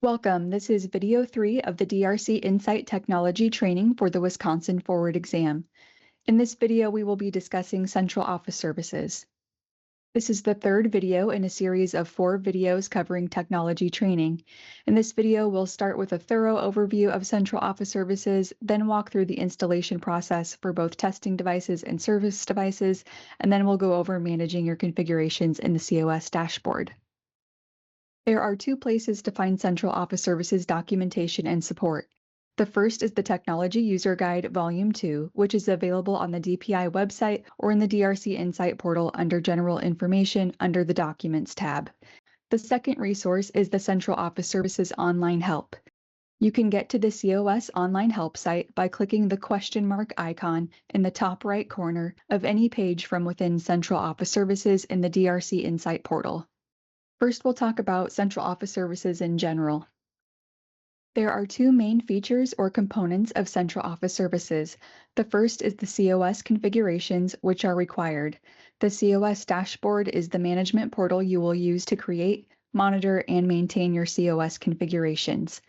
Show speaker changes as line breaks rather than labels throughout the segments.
Welcome. This is video 3 of the DRC Insight Technology training for the Wisconsin Forward exam. In this video, we will be discussing central office services. This is the third video in a series of 4 videos covering technology training. In this video, we'll start with a thorough overview of central office services, then walk through the installation process for both testing devices and service devices, and then we'll go over managing your configurations in the COS Dashboard. There are 2 places to find Central Office Services documentation and support. The first is the Technology User Guide Volume 2, which is available on the DPI website or in the DRC Insight portal under General Information under the Documents tab. The second resource is the Central Office Services Online Help. You can get to the COS Online Help site by clicking the question mark icon in the top right corner of any page from within Central Office Services in the DRC Insight portal. First, we'll talk about central office services in general. There are 2 main features or components of central office services. The first is the COS configurations, which are required. The COS Dashboard is the management portal you will use to create, monitor, and maintain your COS configurations.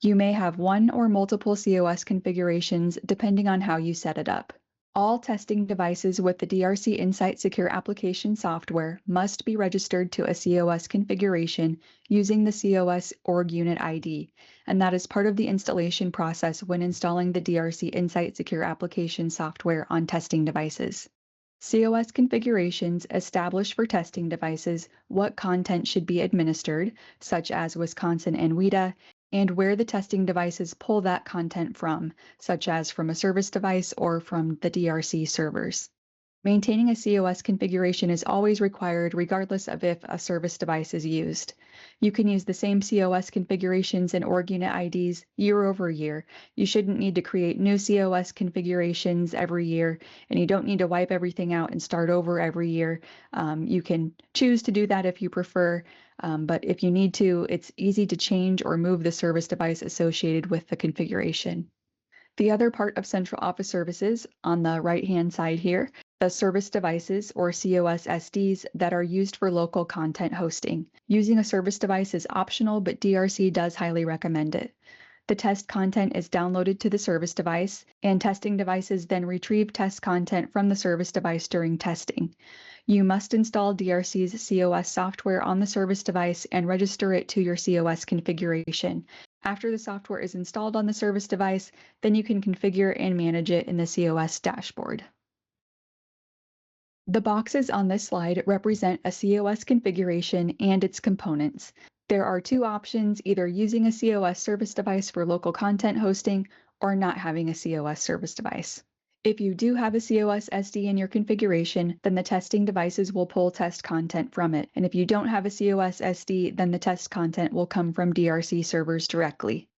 You may have 1 or multiple COS configurations depending on how you set it up. All testing devices with the DRC Insight Secure Application software must be registered to a COS configuration using the COS org unit ID, and that is part of the installation process when installing the DRC Insight Secure Application software on testing devices. COS configurations establish for testing devices what content should be administered, such as Wisconsin and WIDA, and where the testing devices pull that content from, such as from a service device or from the DRC servers. Maintaining a COS configuration is always required regardless of if a service device is used. You can use the same COS configurations and org unit IDs year over year. You shouldn't need to create new COS configurations every year, and you don't need to wipe everything out and start over every year. You can choose to do that if you prefer, but if you need to, it's easy to change or move the service device associated with the configuration. The other part of central office services on the right-hand side here, the service devices or COS-SDs that are used for local content hosting. Using a service device is optional, but DRC does highly recommend it. The test content is downloaded to the service device, and testing devices then retrieve test content from the service device during testing. You must install DRC's COS software on the service device and register it to your COS configuration. After the software is installed on the service device, then you can configure and manage it in the COS dashboard. The boxes on this slide represent a COS configuration and its components. There are 2 options, either using a COS service device for local content hosting or not having a COS service device. If you do have a COS-SD in your configuration, then the testing devices will pull test content from it. And if you don't have a COS-SD, then the test content will come from DRC servers directly.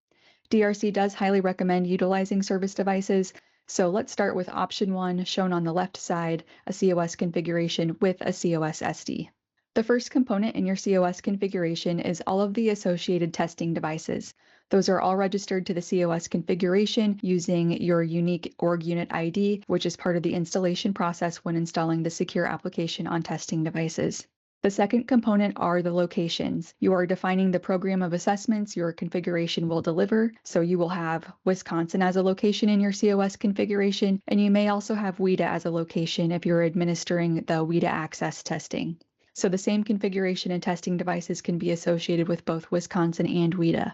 DRC does highly recommend utilizing service devices, so let's start with option 1, shown on the left side, a COS configuration with a COS-SD. The first component in your COS configuration is all of the associated testing devices. Those are all registered to the COS configuration using your unique org unit ID, which is part of the installation process when installing the secure application on testing devices. The second component are the locations. You are defining the program of assessments your configuration will deliver, so you will have Wisconsin as a location in your COS configuration, and you may also have WIDA as a location if you're administering the WIDA access testing. So the same configuration and testing devices can be associated with both Wisconsin and WIDA.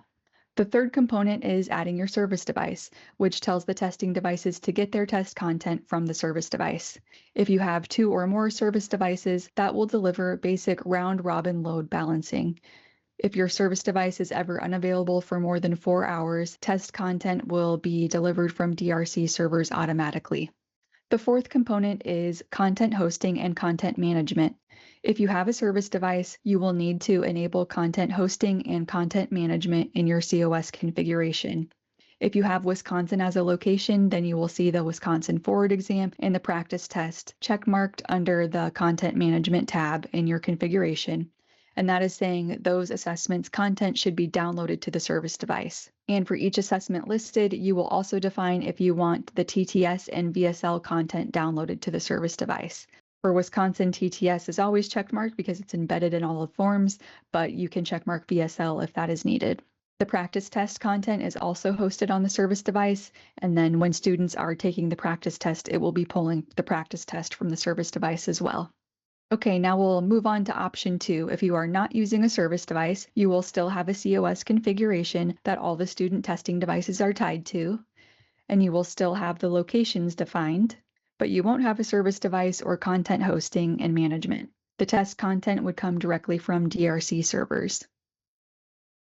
The third component is adding your service device, which tells the testing devices to get their test content from the service device. If you have 2 or more service devices, that will deliver basic round-robin load balancing. If your service device is ever unavailable for more than 4 hours, test content will be delivered from DRC servers automatically. The fourth component is content hosting and content management. If you have a service device, you will need to enable content hosting and content management in your COS configuration. If you have Wisconsin as a location, then you will see the Wisconsin Forward exam and the practice test checkmarked under the Content Management tab in your configuration. And that is saying those assessments' content should be downloaded to the service device. And for each assessment listed, you will also define if you want the TTS and VSL content downloaded to the service device. For Wisconsin, TTS is always checkmarked because it's embedded in all the forms, but you can checkmark VSL if that is needed. The practice test content is also hosted on the service device, and then when students are taking the practice test, it will be pulling the practice test from the service device as well. Okay, now we'll move on to option 2. If you are not using a service device, you will still have a COS configuration that all the student testing devices are tied to, and you will still have the locations defined, but you won't have a service device or content hosting and management. The test content would come directly from DRC servers.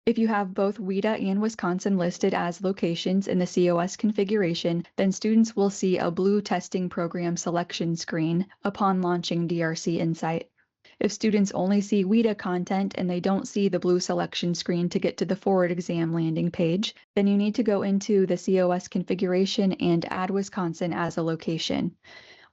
If you have both WIDA and Wisconsin listed as locations in the COS configuration, then students will see a blue testing program selection screen upon launching DRC Insight. If students only see WIDA content and they don't see the blue selection screen to get to the forward exam landing page, then you need to go into the COS configuration and add Wisconsin as a location.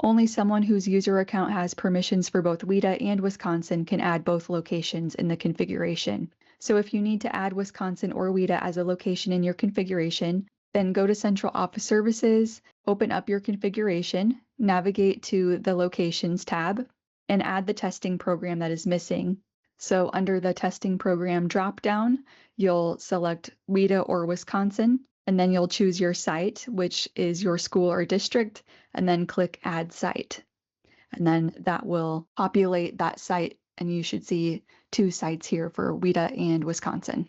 Only someone whose user account has permissions for both WIDA and Wisconsin can add both locations in the configuration. So if you need to add Wisconsin or WIDA as a location in your configuration, then go to Central Office Services, open up your configuration, navigate to the Locations tab, and add the testing program that is missing. So under the testing program dropdown, you'll select WIDA or Wisconsin, and then you'll choose your site, which is your school or district, and then click Add Site. And then that will populate that site, and you should see 2 sites here for WIDA and Wisconsin.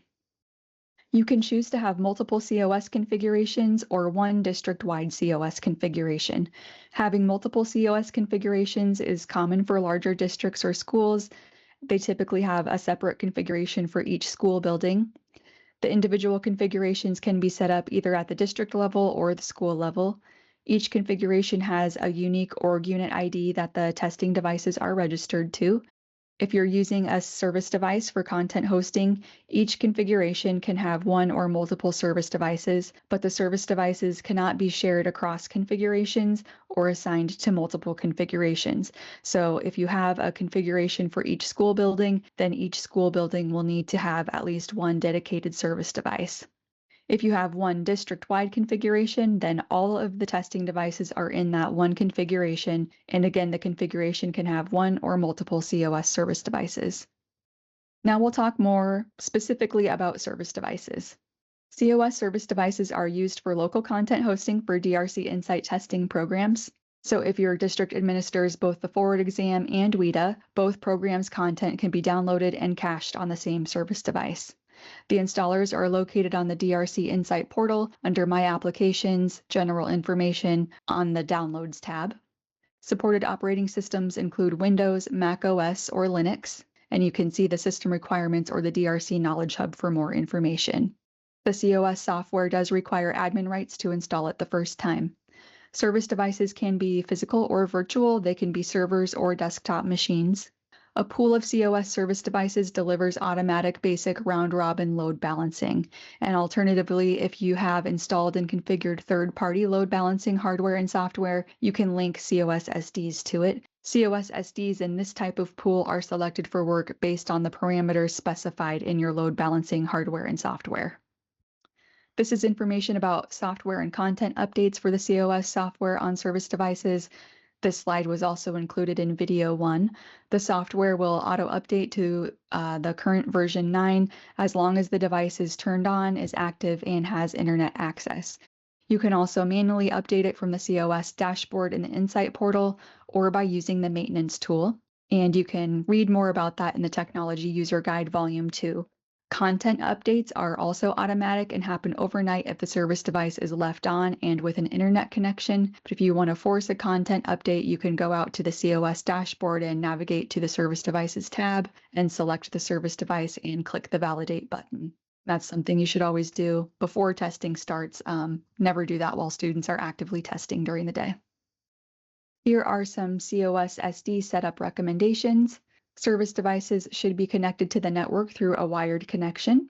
You can choose to have multiple COS configurations or one district-wide COS configuration. Having multiple COS configurations is common for larger districts or schools. They typically have a separate configuration for each school building. The individual configurations can be set up either at the district level or the school level. Each configuration has a unique org unit ID that the testing devices are registered to. If you're using a service device for content hosting, each configuration can have one or multiple service devices, but the service devices cannot be shared across configurations or assigned to multiple configurations. So if you have a configuration for each school building, then each school building will need to have at least one dedicated service device. If you have one district-wide configuration, then all of the testing devices are in that one configuration, and again, the configuration can have one or multiple COS service devices. Now we'll talk more specifically about service devices. COS service devices are used for local content hosting for DRC Insight testing programs. So if your district administers both the forward exam and WIDA, both programs' content can be downloaded and cached on the same service device. The installers are located on the DRC Insight portal under My Applications, General Information on the Downloads tab. Supported operating systems include Windows, Mac OS, or Linux, and you can see the system requirements or the DRC Knowledge Hub for more information. The COS software does require admin rights to install it the first time. Service devices can be physical or virtual. They can be servers or desktop machines. A pool of COS service devices delivers automatic basic round-robin load balancing. And alternatively, if you have installed and configured third-party load balancing hardware and software, you can link COS-SDs to it. COS-SDs in this type of pool are selected for work based on the parameters specified in your load balancing hardware and software. This is information about software and content updates for the COS software on service devices. This slide was also included in video 1. The software will auto-update to the current version 9 as long as the device is turned on, is active, and has internet access. You can also manually update it from the COS Dashboard in the Insight portal or by using the maintenance tool. And you can read more about that in the Technology User Guide Volume 2. Content updates are also automatic and happen overnight if the service device is left on and with an internet connection. But if you want to force a content update, you can go out to the COS dashboard and navigate to the Service Devices tab and select the service device and click the Validate button. That's something you should always do before testing starts. Never do that while students are actively testing during the day. Here are some COS-SD setup recommendations. Service devices should be connected to the network through a wired connection.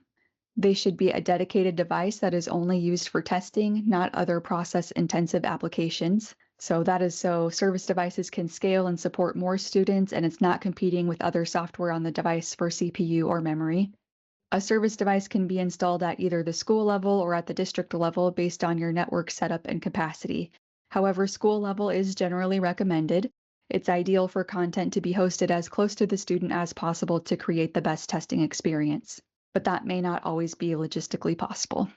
They should be a dedicated device that is only used for testing, not other process-intensive applications. So that is so service devices can scale and support more students, and it's not competing with other software on the device for CPU or memory. A service device can be installed at either the school level or at the district level based on your network setup and capacity. However, school level is generally recommended. It's ideal for content to be hosted as close to the student as possible to create the best testing experience. but that may not always be logistically possible.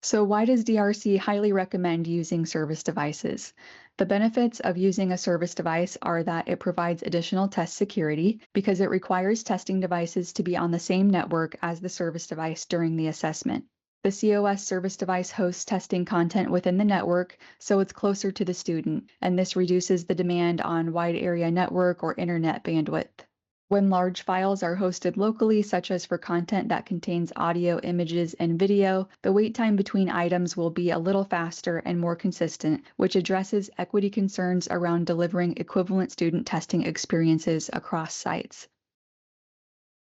So why does DRC highly recommend using service devices? The benefits of using a service device are that it provides additional test security because it requires testing devices to be on the same network as the service device during the assessment. The COS service device hosts testing content within the network, so it's closer to the student, and this reduces the demand on wide area network or internet bandwidth. When large files are hosted locally, such as for content that contains audio, images, and video, the wait time between items will be a little faster and more consistent, which addresses equity concerns around delivering equivalent student testing experiences across sites.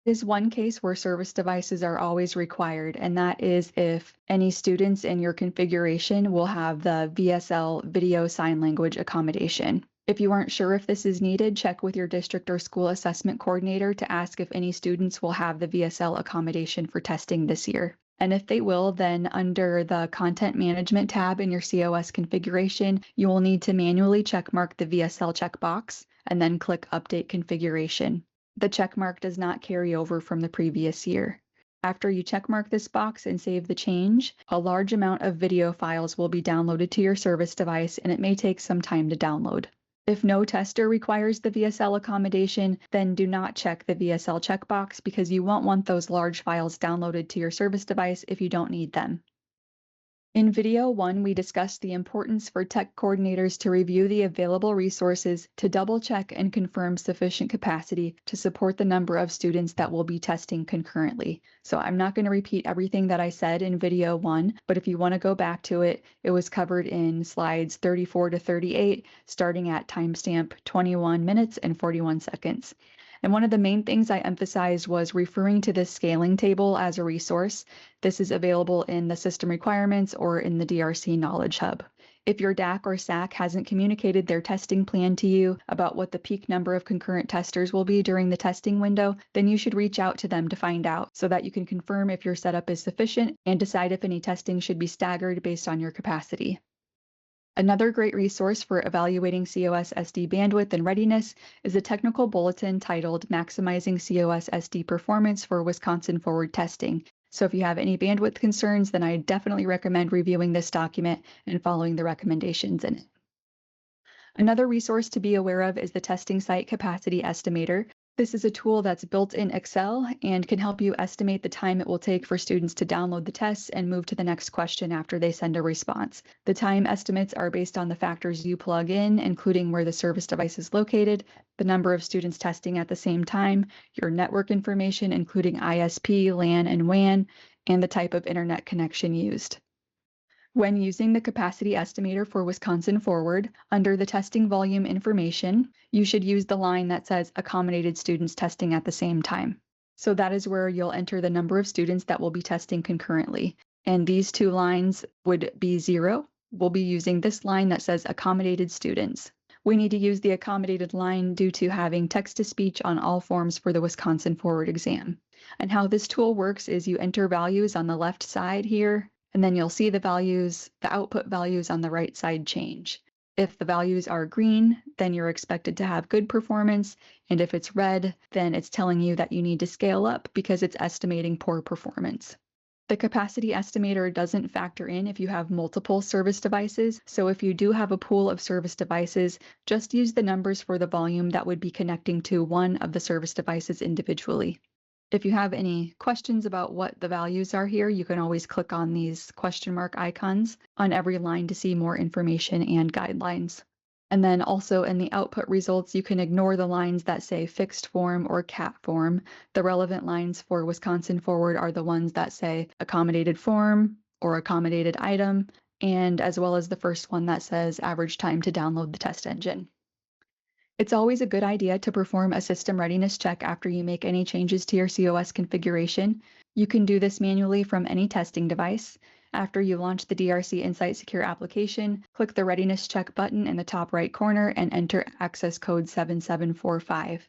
There's one case where service devices are always required, and that is if any students in your configuration will have the VSL video sign language accommodation. If you aren't sure if this is needed, check with your district or school assessment coordinator to ask if any students will have the VSL accommodation for testing this year. And if they will, then under the Content Management tab in your COS configuration, you will need to manually checkmark the VSL checkbox and then click Update Configuration. The checkmark does not carry over from the previous year. After you checkmark this box and save the change, a large amount of video files will be downloaded to your service device, and it may take some time to download. If no tester requires the VSL accommodation, then do not check the VSL checkbox because you won't want those large files downloaded to your service device if you don't need them. In video 1, we discussed the importance for tech coordinators to review the available resources to double-check and confirm sufficient capacity to support the number of students that will be testing concurrently. So I'm not going to repeat everything that I said in video 1, but if you want to go back to it, it was covered in slides 34 to 38, starting at timestamp 21 minutes and 41 seconds. And one of the main things I emphasized was referring to this scaling table as a resource. This is available in the system requirements or in the DRC Knowledge Hub. If your DAC or SAC hasn't communicated their testing plan to you about what the peak number of concurrent testers will be during the testing window, then you should reach out to them to find out so that you can confirm if your setup is sufficient and decide if any testing should be staggered based on your capacity. Another great resource for evaluating COS-SD bandwidth and readiness is a technical bulletin titled Maximizing COS-SD Performance for Wisconsin Forward Testing. So if you have any bandwidth concerns, then I definitely recommend reviewing this document and following the recommendations in it. Another resource to be aware of is the Testing Site Capacity Estimator. This is a tool that's built in Excel and can help you estimate the time it will take for students to download the tests and move to the next question after they send a response. The time estimates are based on the factors you plug in, including where the service device is located, the number of students testing at the same time, your network information, including ISP, LAN, and WAN, and the type of internet connection used. When using the capacity estimator for Wisconsin Forward, under the testing volume information, you should use the line that says accommodated students testing at the same time. So that is where you'll enter the number of students that will be testing concurrently. And these two lines would be 0. We'll be using this line that says accommodated students. We need to use the accommodated line due to having text-to-speech on all forms for the Wisconsin Forward exam. And how this tool works is you enter values on the left side here, and then you'll see the values, the output values on the right side change. If the values are green, then you're expected to have good performance, and if it's red, then it's telling you that you need to scale up because it's estimating poor performance. The capacity estimator doesn't factor in if you have multiple service devices, so if you do have a pool of service devices, just use the numbers for the volume that would be connecting to one of the service devices individually. If you have any questions about what the values are here, you can always click on these question mark icons on every line to see more information and guidelines. And then also in the output results, you can ignore the lines that say fixed form or CAT form. The relevant lines for Wisconsin Forward are the ones that say accommodated form or accommodated item, and as well as the first one that says average time to download the test engine. It's always a good idea to perform a system readiness check after you make any changes to your COS configuration. You can do this manually from any testing device. After you launch the DRC Insight Secure application, click the Readiness Check button in the top right corner and enter access code 7745.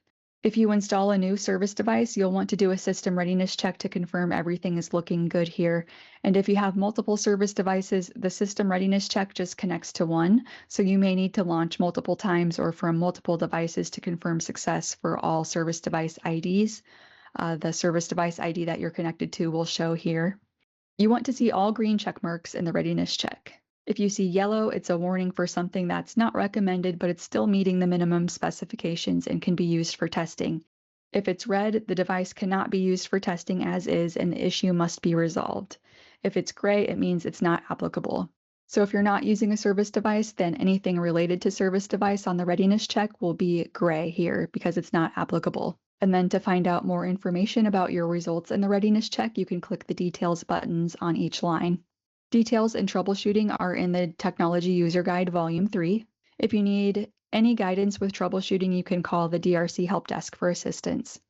If you install a new service device, you'll want to do a system readiness check to confirm everything is looking good here. And if you have multiple service devices, the system readiness check just connects to one, so you may need to launch multiple times or from multiple devices to confirm success for all service device IDs. the service device ID that you're connected to will show here. You want to see all green check marks in the readiness check. If you see yellow, it's a warning for something that's not recommended, but it's still meeting the minimum specifications and can be used for testing. If it's red, the device cannot be used for testing as is, and the issue must be resolved. If it's gray, it means it's not applicable. So if you're not using a service device, then anything related to service device on the readiness check will be gray here because it's not applicable. And then to find out more information about your results in the readiness check, you can click the details buttons on each line. Details and troubleshooting are in the Technology User Guide Volume 3. If you need any guidance with troubleshooting, you can call the DRC Help Desk for assistance.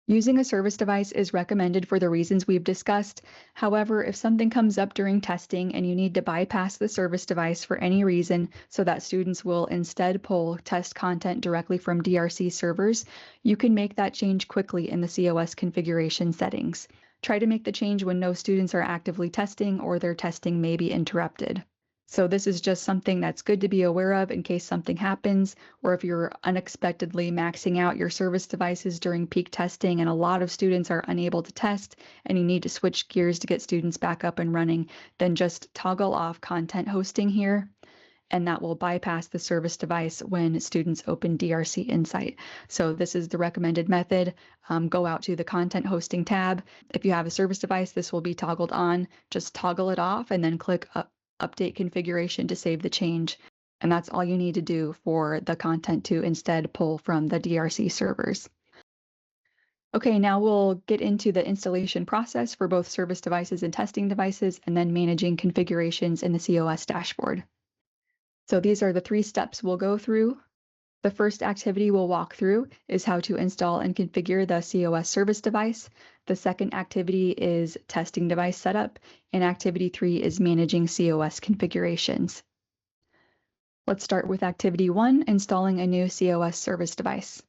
Using a service device is recommended for the reasons we've discussed. However, if something comes up during testing and you need to bypass the service device for any reason so that students will instead pull test content directly from DRC servers, you can make that change quickly in the COS configuration settings. Try to make the change when no students are actively testing or their testing may be interrupted. So this is just something that's good to be aware of in case something happens, or if you're unexpectedly maxing out your service devices during peak testing and a lot of students are unable to test and you need to switch gears to get students back up and running, then just toggle off content hosting here, and that will bypass the service device when students open DRC Insight. So this is the recommended method. Go out to the content hosting tab. If you have a service device, this will be toggled on. Just toggle it off and then click Update configuration to save the change. And that's all you need to do for the content to instead pull from the DRC servers. Okay, now we'll get into the installation process for both service devices and testing devices, and then managing configurations in the COS dashboard. So these are the 3 steps we'll go through. The first activity we'll walk through is how to install and configure the COS service device. The second activity is testing device setup, and activity 3 is managing COS configurations. Let's start with activity 1, installing a new COS service device.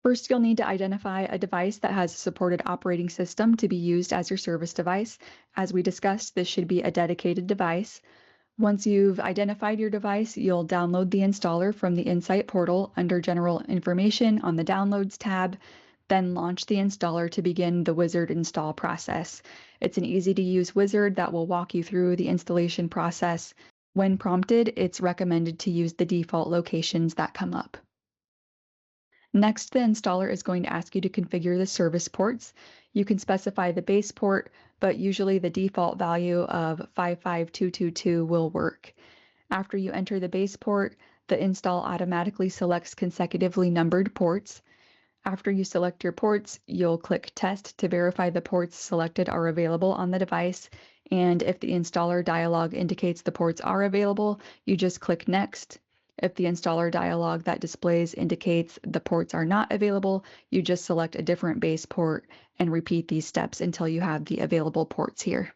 First, you'll need to identify a device that has a supported operating system to be used as your service device. As we discussed, this should be a dedicated device. Once you've identified your device, you'll download the installer from the Insight portal under General Information on the Downloads tab, then launch the installer to begin the wizard install process. It's an easy-to-use wizard that will walk you through the installation process. When prompted, it's recommended to use the default locations that come up. Next, the installer is going to ask you to configure the service ports. You can specify the base port, but usually the default value of 55222 will work. After you enter the base port, the install automatically selects consecutively numbered ports. After you select your ports, you'll click Test to verify the ports selected are available on the device. And if the installer dialog indicates the ports are available, you just click Next. If the installer dialog that displays indicates the ports are not available, you just select a different base port and repeat these steps until you have the available ports here.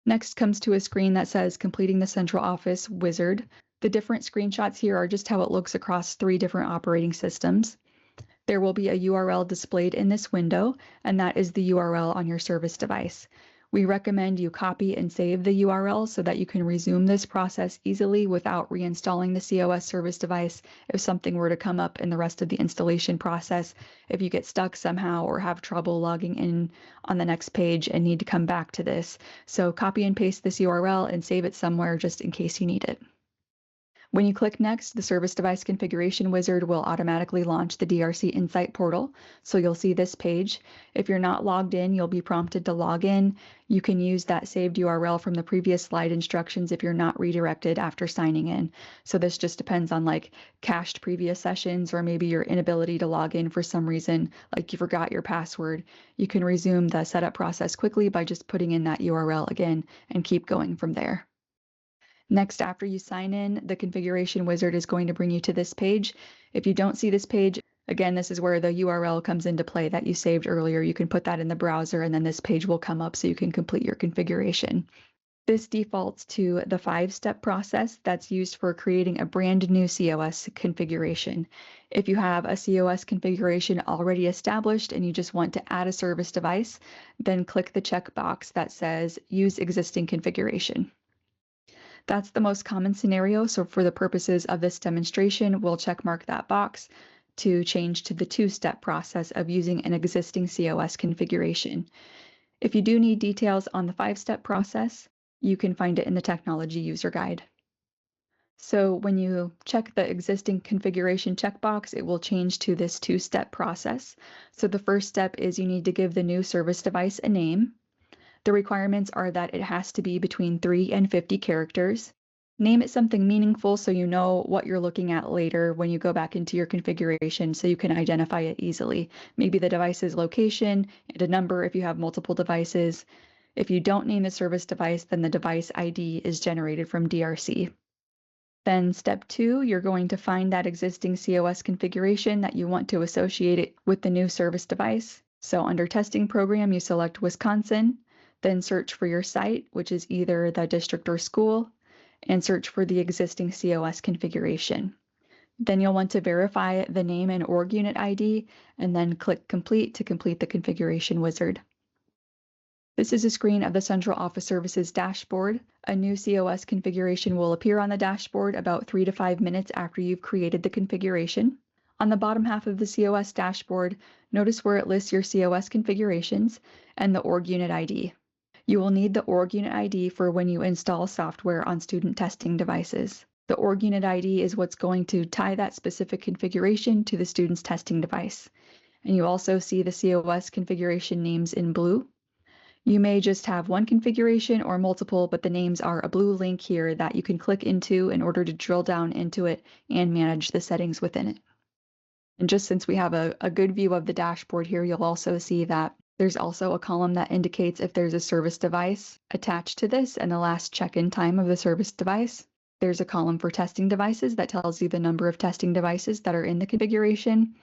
Next comes to a screen that says Completing the Central Office Wizard. The different screenshots here are just how it looks across 3 different operating systems. There will be a URL displayed in this window, and that is the URL on your service device. We recommend you copy and save the URL so that you can resume this process easily without reinstalling the COS service device if something were to come up in the rest of the installation process, if you get stuck somehow or have trouble logging in on the next page and need to come back to this. So copy and paste this URL and save it somewhere just in case you need it. When you click Next, the Service Device Configuration Wizard will automatically launch the DRC Insight portal, so you'll see this page. If you're not logged in, you'll be prompted to log in. You can use that saved URL from the previous slide instructions if you're not redirected after signing in. So this just depends on like cached previous sessions or maybe your inability to log in for some reason, like you forgot your password. You can resume the setup process quickly by just putting in that URL again and keep going from there. Next, after you sign in, the configuration wizard is going to bring you to this page. If you don't see this page, again, this is where the URL comes into play that you saved earlier. You can put that in the browser and then this page will come up so you can complete your configuration. This defaults to the 5-step process that's used for creating a brand new COS configuration. If you have a COS configuration already established and you just want to add a service device, then click the checkbox that says Use Existing Configuration. That's the most common scenario, so for the purposes of this demonstration, we'll checkmark that box. to change to the two-step process of using an existing COS configuration. If you do need details on the 5-step process, you can find it in the Technology User Guide. So when you check the existing configuration checkbox, it will change to this two-step process. So the first step is you need to give the new service device a name. The requirements are that it has to be between 3 and 50 characters. Name it something meaningful so you know what you're looking at later when you go back into your configuration so you can identify it easily. Maybe the device's location and a number if you have multiple devices. If you don't name the service device, then the device ID is generated from DRC. Then step 2, you're going to find that existing COS configuration that you want to associate it with the new service device. So under Testing Program, you select Wisconsin, then search for your site, which is either the district or school, and search for the existing COS configuration. Then you'll want to verify the name and org unit ID, and then click Complete to complete the configuration wizard. This is a screen of the Central Office Services dashboard. A new COS configuration will appear on the dashboard about 3 to 5 minutes after you've created the configuration. On the bottom half of the COS dashboard, notice where it lists your COS configurations and the org unit ID. You will need the org unit ID for when you install software on student testing devices. The org unit ID is what's going to tie that specific configuration to the student's testing device. And you also see the COS configuration names in blue. You may just have one configuration or multiple, but the names are a blue link here that you can click into in order to drill down into it and manage the settings within it. And just since we have a good view of the dashboard here, you'll also see that there's also a column that indicates if there's a service device attached to this and the last check-in time of the service device. There's a column for testing devices that tells you the number of testing devices that are in the configuration.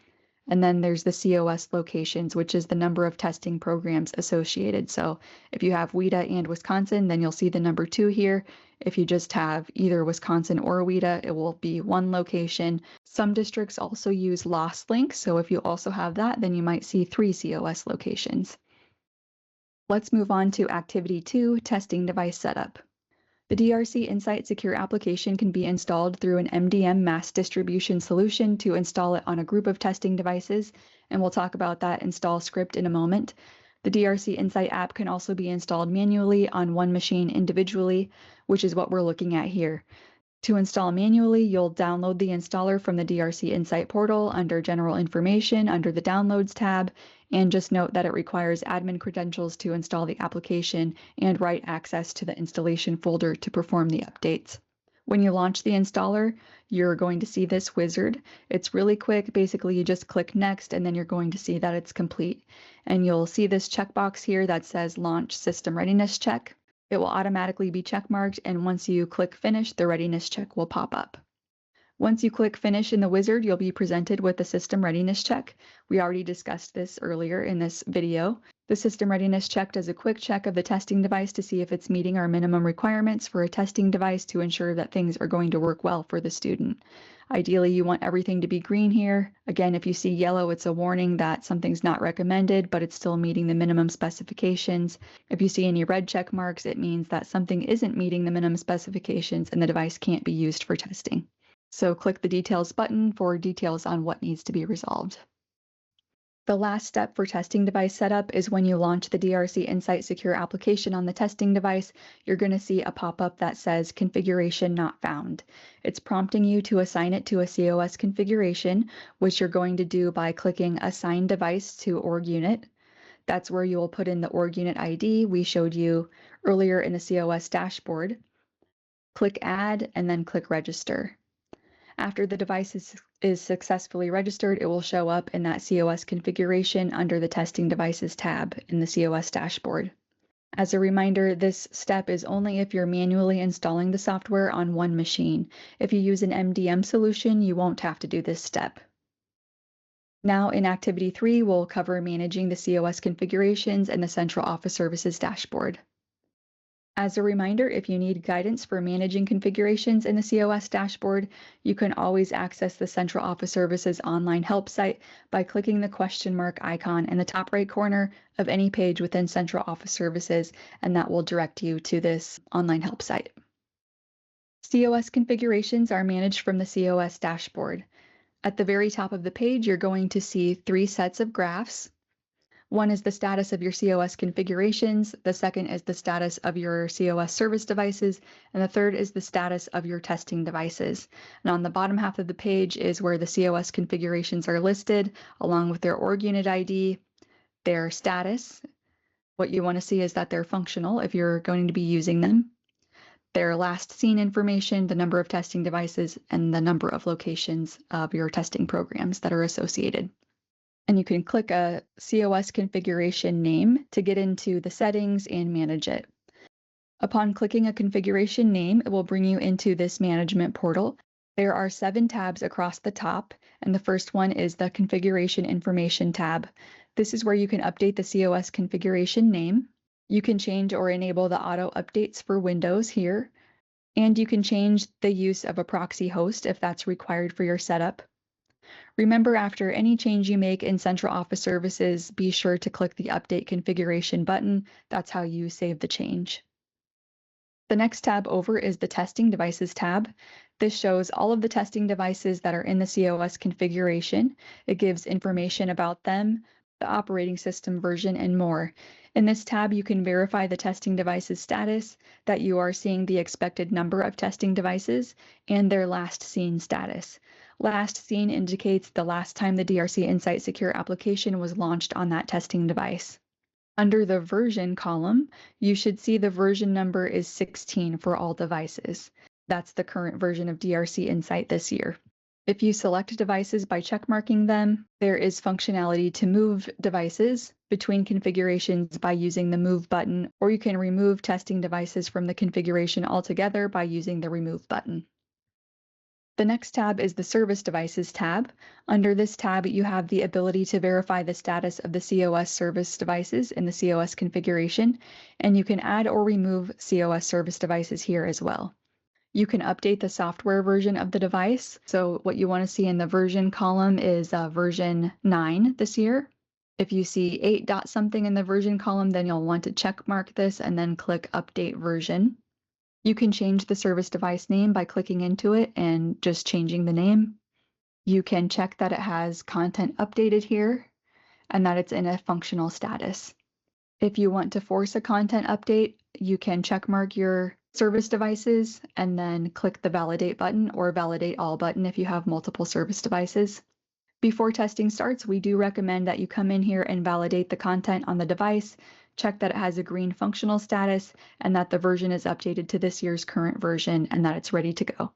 And then there's the COS locations, which is the number of testing programs associated. So if you have WIDA and Wisconsin, then you'll see the number 2 here. If you just have either Wisconsin or WIDA, it will be 1 location. Some districts also use lost links. So if you also have that, then you might see 3 COS locations. Let's move on to Activity 2, Testing Device Setup. The DRC Insight Secure application can be installed through an MDM mass distribution solution to install it on a group of testing devices, and we'll talk about that install script in a moment. The DRC Insight app can also be installed manually on one machine individually, which is what we're looking at here. To install manually, you'll download the installer from the DRC Insight portal under General Information under the Downloads tab, and just note that it requires admin credentials to install the application and write access to the installation folder to perform the updates. When you launch the installer, you're going to see this wizard. It's really quick. Basically, you just click Next, and then you're going to see that it's complete. And you'll see this checkbox here that says Launch System Readiness Check. It will automatically be checkmarked, and once you click Finish, the readiness check will pop up. Once you click Finish in the wizard, you'll be presented with the system readiness check. We already discussed this earlier in this video. The system readiness check does a quick check of the testing device to see if it's meeting our minimum requirements for a testing device to ensure that things are going to work well for the student. Ideally, you want everything to be green here. Again, if you see yellow, it's a warning that something's not recommended, but it's still meeting the minimum specifications. If you see any red check marks, it means that something isn't meeting the minimum specifications and the device can't be used for testing. So click the Details button for details on what needs to be resolved. The last step for testing device setup is when you launch the DRC Insight Secure application on the testing device, you're going to see a pop-up that says Configuration Not Found. It's prompting you to assign it to a COS configuration, which you're going to do by clicking Assign Device to Org Unit. That's where you will put in the org unit ID we showed you earlier in the COS dashboard. Click Add and then click Register. After the device is successfully registered, it will show up in that COS configuration under the Testing Devices tab in the COS dashboard. As a reminder, this step is only if you're manually installing the software on one machine. If you use an MDM solution, you won't have to do this step. Now in Activity 3, we'll cover managing the COS configurations and the Central Office Services dashboard. As a reminder, if you need guidance for managing configurations in the COS dashboard, you can always access the Central Office Services online help site by clicking the question mark icon in the top right corner of any page within Central Office Services, and that will direct you to this online help site. COS configurations are managed from the COS dashboard. At the very top of the page, you're going to see 3 sets of graphs. One is the status of your COS configurations, the second is the status of your COS service devices, and the third is the status of your testing devices. And on the bottom half of the page is where the COS configurations are listed, along with their org unit ID, their status. What you want to see is that they're functional if you're going to be using them, their last seen information, the number of testing devices, and the number of locations of your testing programs that are associated. And you can click a COS configuration name to get into the settings and manage it. Upon clicking a configuration name, it will bring you into this management portal. There are 7 tabs across the top, and the first one is the Configuration Information tab. This is where you can update the COS configuration name. You can change or enable the auto updates for Windows here, and you can change the use of a proxy host if that's required for your setup. Remember, after any change you make in Central Office Services, be sure to click the Update Configuration button. That's how you save the change. The next tab over is the Testing Devices tab. This shows all of the testing devices that are in the COS configuration. It gives information about them, the operating system version, and more. In this tab, you can verify the testing device's status, that you are seeing the expected number of testing devices, and their last seen status. Last seen indicates the last time the DRC Insight Secure application was launched on that testing device. Under the version column, you should see the version number is 16 for all devices. That's the current version of DRC Insight this year. If you select devices by checkmarking them, there is functionality to move devices between configurations by using the Move button, or you can remove testing devices from the configuration altogether by using the Remove button. The next tab is the Service Devices tab. Under this tab, you have the ability to verify the status of the COS service devices in the COS configuration, and you can add or remove COS service devices here as well. You can update the software version of the device. So what you want to see in the version column is version 9 this year. If you see 8 dot something in the version column, then you'll want to check mark this and then click Update Version. You can change the service device name by clicking into it and just changing the name. You can check that it has content updated here and that it's in a functional status. If you want to force a content update, you can check mark your service devices and then click the Validate button or Validate All button if you have multiple service devices. Before testing starts, we do recommend that you come in here and validate the content on the device, check that it has a green functional status, and that the version is updated to this year's current version and that it's ready to go.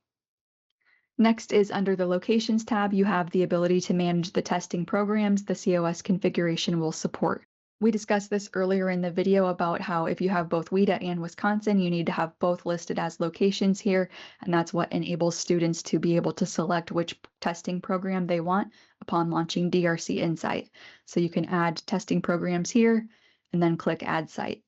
Next is under the Locations tab, you have the ability to manage the testing programs the COS configuration will support. We discussed this earlier in the video about how if you have both WIDA and Wisconsin, you need to have both listed as locations here, and that's what enables students to be able to select which testing program they want upon launching DRC Insight. So you can add testing programs here and then click Add Site.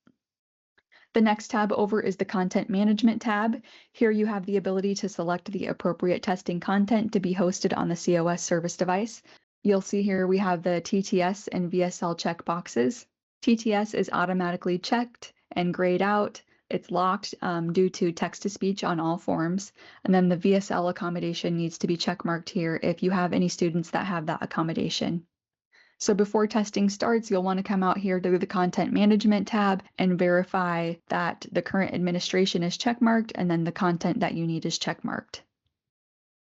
The next tab over is the Content Management tab. Here you have the ability to select the appropriate testing content to be hosted on the COS service device. You'll see here we have the TTS and VSL checkboxes. TTS is automatically checked and grayed out. It's locked due to text-to-speech on all forms. And then the VSL accommodation needs to be checkmarked here if you have any students that have that accommodation. So before testing starts, you'll want to come out here to the Content Management tab and verify that the current administration is checkmarked and then the content that you need is checkmarked.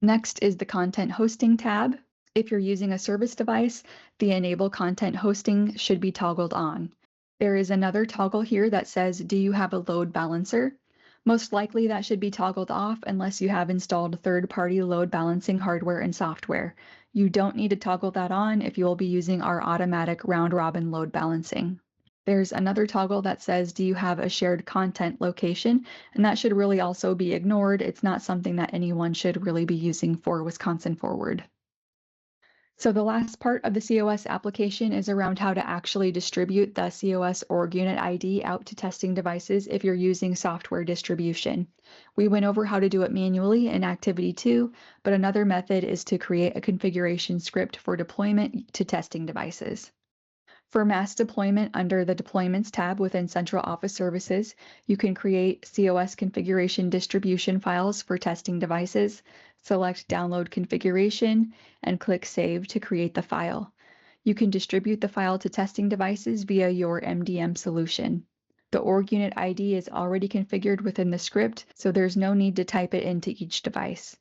Next is the Content Hosting tab. If you're using a service device, the Enable Content Hosting should be toggled on. There is another toggle here that says, do you have a load balancer? Most likely that should be toggled off unless you have installed third-party load balancing hardware and software. You don't need to toggle that on if you will be using our automatic round-robin load balancing. There's another toggle that says, do you have a shared content location? And that should really also be ignored. It's not something that anyone should really be using for Wisconsin Forward. So the last part of the COS application is around how to actually distribute the COS org unit ID out to testing devices if you're using software distribution. We went over how to do it manually in Activity 2, but another method is to create a configuration script for deployment to testing devices. For mass deployment under the Deployments tab within Central Office Services, you can create COS configuration distribution files for testing devices. Select Download Configuration and click Save to create the file. You can distribute the file to testing devices via your MDM solution. The org unit ID is already configured within the script, so there's no need to type it into each device.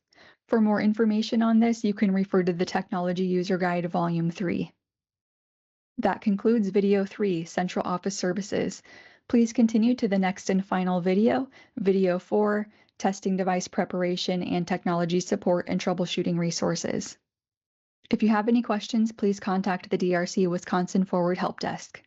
For more information on this, you can refer to the Technology User Guide Volume 3. That concludes Video 3, Central Office Services. Please continue to the next and final video, Video 4, Testing Device Preparation and Technology Support and Troubleshooting Resources. If you have any questions, please contact the DRC Wisconsin Forward Help Desk.